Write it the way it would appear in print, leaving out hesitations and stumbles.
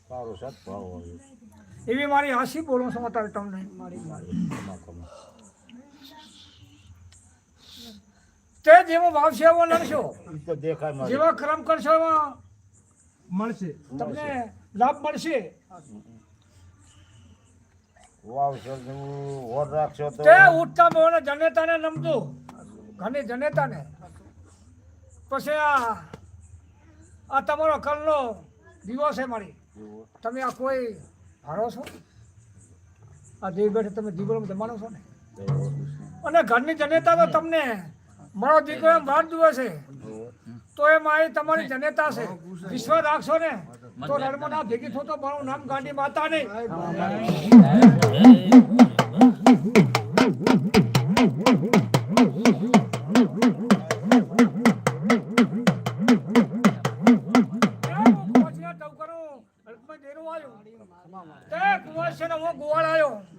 સારો સદભાવ હોય. એવી મારી હાસી બોલું છું અત્યારે તમને મારી તે જેવો વાવશે એવો લડશો, ઈ તો દેખાય મારે. જેવા કર્મ કરશો એવા મળશે. તમને લાભ મળશે. વાવશો ને ઓર રાખશો તો તે ઉઠતા મોને જનેતાને નમતો ઘણી જનેતાને પછી આ તમારો કલનો દિવસ છે મારી. તમે આ કોઈ હારો છો? આ દેવ બેઠે તમે દીવડો જમાનો છો ને, અને ઘરની જનેતા તો તમને મારો દીકરો એમ વાર જુએ છે તો એ મારી તમારી જનેતા છે. વિશ્વાસ રાખશો ને તો નર્મદા ભેગી થતો મારું નામ ગાંધી માતા નહીં. કુંવર છે ને હું ગોવાળ આવ્યો.